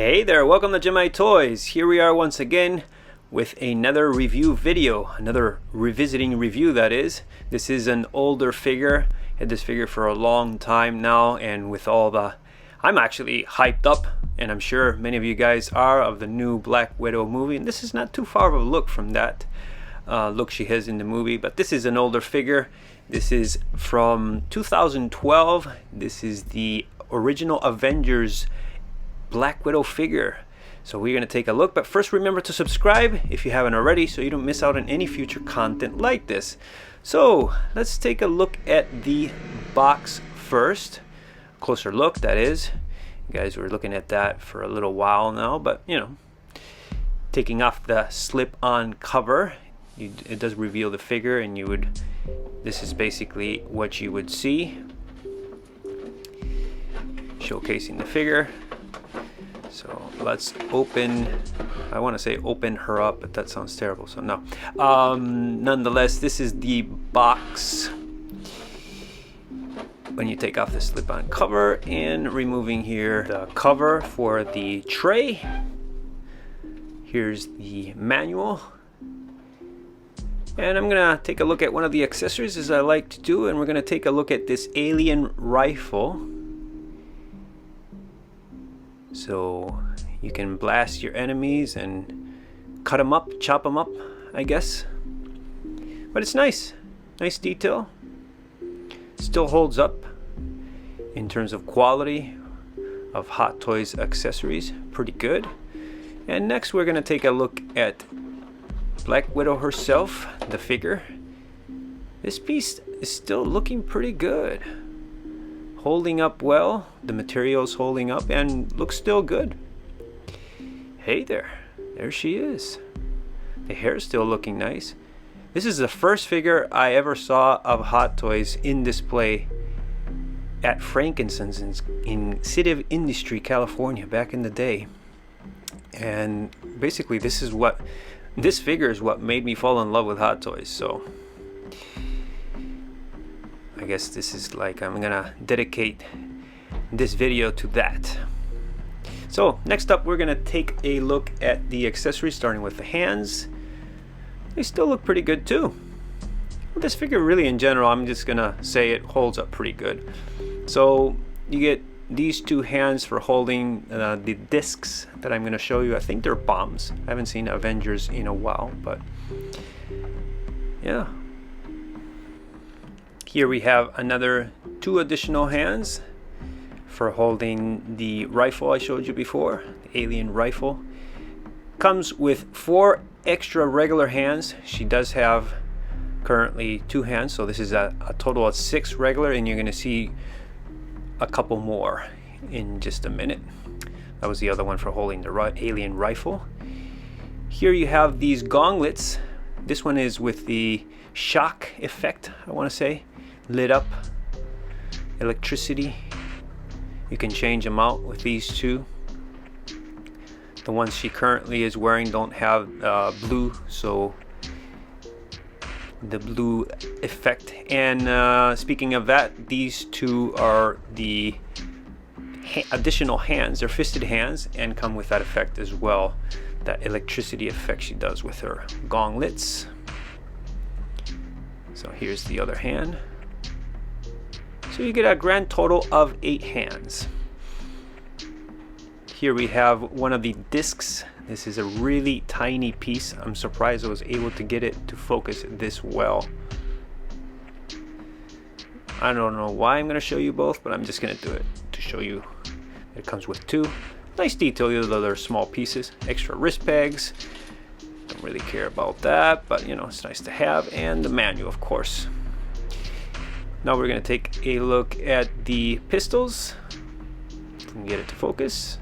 Hey there, welcome to GemIIToys. Here we are once again with another review video, another revisiting review that is. This is an older figure. Had this figure for a long time now, and with all the, I'm actually hyped up, and I'm sure many of you guys are, of the new Black Widow movie. And this is not too far of a look from that look she has in the movie, but this is an older figure. This is from 2012. This is the original Avengers Black Widow figure. So we're going to take a look, but first remember to subscribe if you haven't already so you don't miss out on any future content like this. So let's take a look at the box first. Closer look, that is. You guys were looking at that for a little while now, but you know, taking off the slip-on cover, it does reveal the figure, and you would, this is basically what you would see, showcasing the figure. So let's open, I want to say open her up, but that sounds terrible, so no. Nonetheless, this is the box when you take off the slip-on cover, and removing here the cover for the tray. Here's the manual. And I'm going to take a look at one of the accessories, as I like to do, and we're going to take a look at this alien rifle. So you can blast your enemies and cut them up, chop them up, I guess. But it's nice. Nice detail. Still holds up in terms of quality of Hot Toys accessories. Pretty good. And next we're going to take a look at Black Widow herself, the figure. This piece is still looking pretty good. Holding up well, the material's holding up and looks still good. Hey there she is. The hair's still looking nice. This is the first figure I ever saw of Hot Toys in display at Frankenstein's in City of Industry, California, back in the day. And basically this figure is what made me fall in love with Hot Toys. So I guess this is like, I'm gonna dedicate this video to that. So next up, we're gonna take a look at the accessories, starting with the hands. They still look pretty good too. This figure, really in general, I'm just gonna say it holds up pretty good. So you get these two hands for holding the discs that I'm gonna show you. I think they're bombs. I haven't seen Avengers in a while, but yeah. Here we have another two additional hands for holding the rifle I showed you before, the alien rifle. Comes with 4 extra regular hands. She does have currently 2 hands, so this is a total of 6 regular, and you're going to see a couple more in just a minute. That was the other one for holding the alien rifle. Here you have these gauntlets. This one is with the shock effect, I want to say. Lit up, electricity. You can change them out with these two. The ones she currently is wearing don't have blue, so the blue effect. And speaking of that, these two are the additional hands. They're fisted hands and come with that effect as well, that electricity effect she does with her gauntlets. So here's the other hand. So you get a grand total of 8 hands. Here we have one of the discs. This is a really tiny piece. I'm surprised I was able to get it to focus this well. I don't know why I'm going to show you both, but I'm just going to do it to show you. It comes with 2. Nice detail, though they're small pieces. Extra wrist pegs. Don't really care about that, but you know, it's nice to have. And the manual, of course. Now we're going to take a look at the pistols. If we can get it to focus.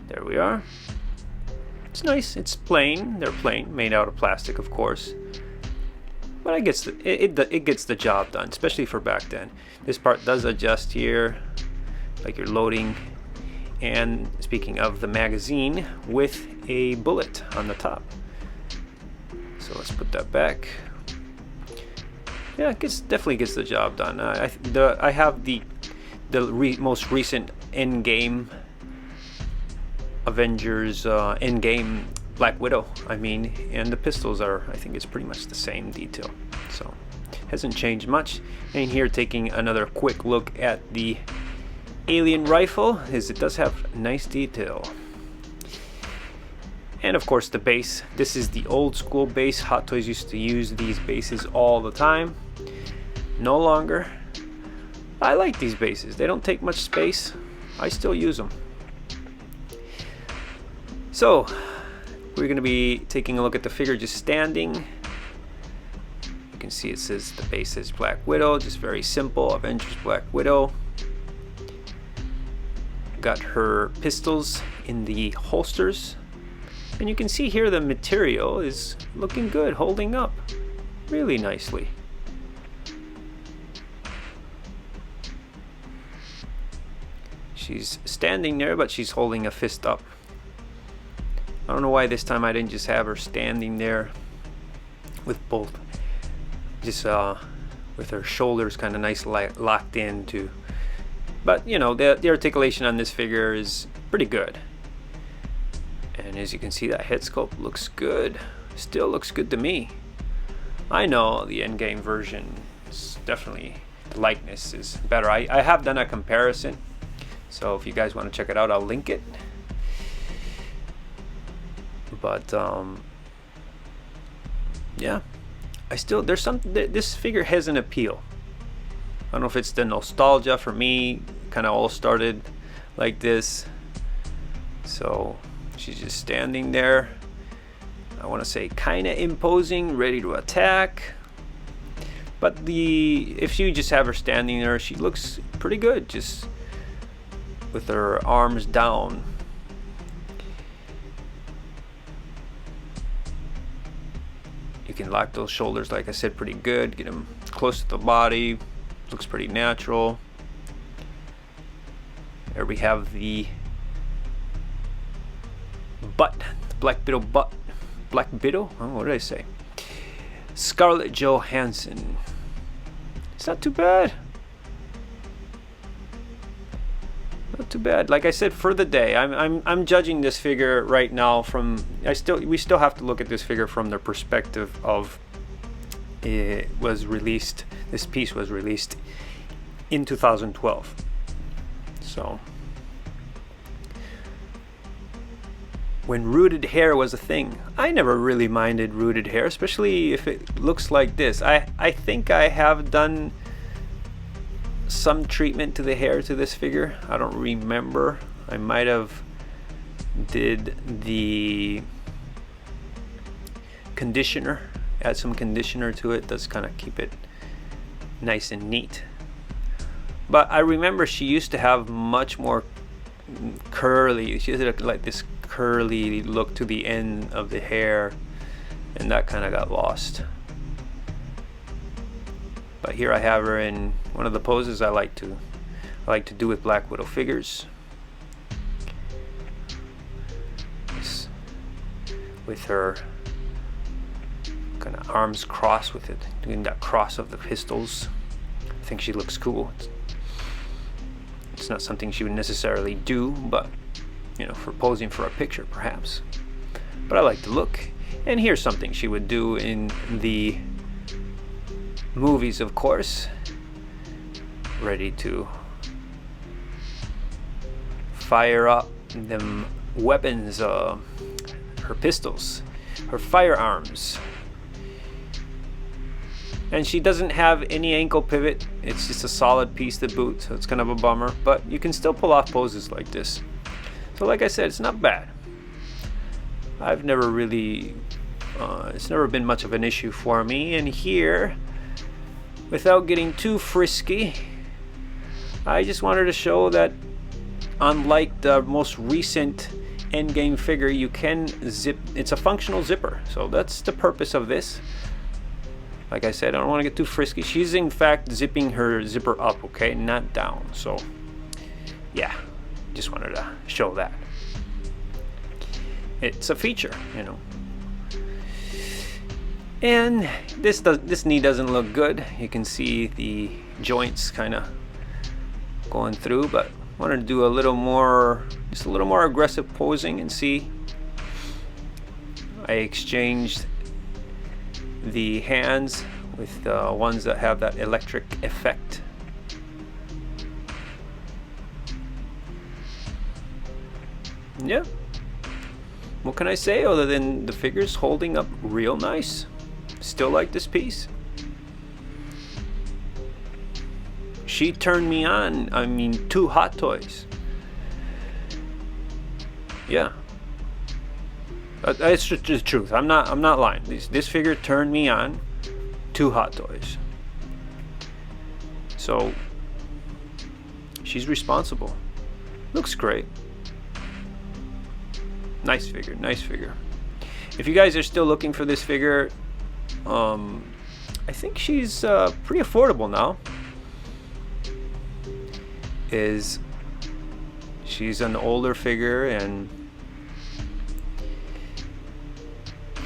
There we are. It's nice. It's plain. They're plain, made out of plastic, of course. But it gets the job done, especially for back then. This part does adjust here, like you're loading. And speaking of the magazine, with a bullet on the top. So let's put that back. Yeah, definitely gets the job done. I have the most recent Endgame Avengers Endgame Black Widow, I mean, and the pistols are, I think it's pretty much the same detail, so hasn't changed much. And here, taking another quick look at the alien rifle, is it does have nice detail. And of course the base. This is the old school base. Hot Toys used to use these bases all the time. No longer. I like these bases. They don't take much space. I still use them. So we're going to be taking a look at the figure just standing. You can see it says the base is Black Widow, just very simple. Avengers Black Widow. Got her pistols in the holsters. And you can see here the material is looking good, holding up really nicely. She's standing there, but she's holding a fist up. I don't know why this time I didn't just have her standing there with both, just with her shoulders kind of nice locked in too. But you know, the articulation on this figure is pretty good. And as you can see, that head sculpt looks good. Still looks good to me. I know the endgame version is definitely, the likeness is better. I have done a comparison, so if you guys want to check it out, I'll link it. But yeah, this figure has an appeal. I don't know if it's the nostalgia for me, kind of all started like this. So she's just standing there. I want to say kind of imposing, ready to attack. But if you just have her standing there, she looks pretty good, just with her arms down. You can lock those shoulders, like I said, pretty good. Get them close to the body. Looks pretty natural. There we have the butt, the Black Widow butt. Black Widow? Oh, what did I say? Scarlett Johansson. It's not too bad. Not too bad. Like I said, for the day, I'm judging this figure right now from. We still have to look at this figure from the perspective of it was released. This piece was released in 2012. So when rooted hair was a thing, I never really minded rooted hair, especially if it looks like this. I think I have done some treatment to the hair to this figure. I don't remember. I might have did the conditioner, add some conditioner to it. Does kind of keep it nice and neat. But I remember she used to have much more curly. She had like this curly look to the end of the hair, and that kind of got lost. But here I have her in one of the poses I like to do with Black Widow figures. With her kind of arms crossed, with it doing that cross of the pistols. I think she looks cool. It's not something she would necessarily do, but you know, for posing for a picture perhaps. But I like the look. And here's something she would do in the movies, of course. Ready to fire up them weapons, her pistols, her firearms. And she doesn't have any ankle pivot. It's just a solid piece to boot, so it's kind of a bummer. But you can still pull off poses like this. So like I said, it's not bad. I've never really, it's never been much of an issue for me. And here, without getting too frisky, I just wanted to show that unlike the most recent endgame figure, you can zip. It's a functional zipper, so that's the purpose of this. Like I said, I don't want to get too frisky. She's in fact zipping her zipper up, okay, not down. So yeah, just wanted to show that. It's a feature, you know. And this knee doesn't look good. You can see the joints kind of going through, but wanted to do a little more, just a little more aggressive posing and see. I exchanged the hands with the ones that have that electric effect. Yeah. What can I say other than the figure's holding up real nice? Still like this piece. She turned me on, I mean, to Hot Toys. Yeah. It's just the truth. I'm not lying. This figure turned me on to Hot Toys. So she's responsible. Looks great. Nice figure, nice figure. If you guys are still looking for this figure, I think she's pretty affordable now. She's an older figure, and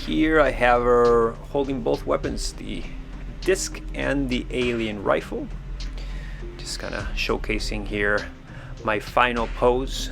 here I have her holding both weapons, the disc and the alien rifle. Just kind of showcasing here my final pose.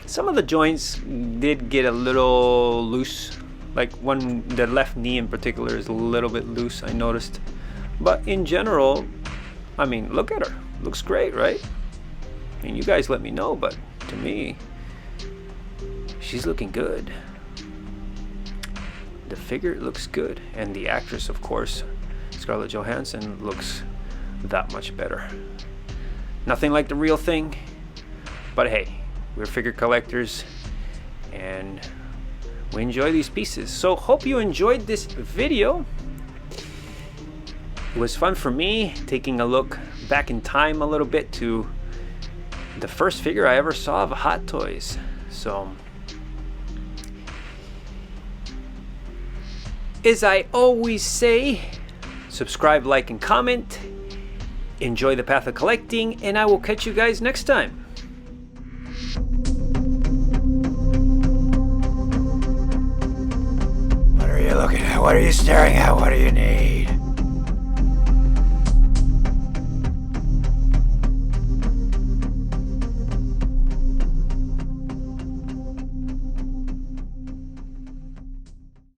Some of the joints did get a little loose, like the left knee in particular is a little bit loose, I noticed. But in general, I mean, look at her. Looks great, right? I mean, you guys let me know, but to me, she's looking good. The figure looks good, and the actress, of course, Scarlett Johansson, looks that much better. Nothing like the real thing, but hey, we're figure collectors and we enjoy these pieces. So hope you enjoyed this video. It was fun for me taking a look back in time a little bit to the first figure I ever saw of Hot Toys. So as I always say, subscribe, like, and comment. Enjoy the path of collecting, and I will catch you guys next time. What are you looking at? What are you staring at? What do you need?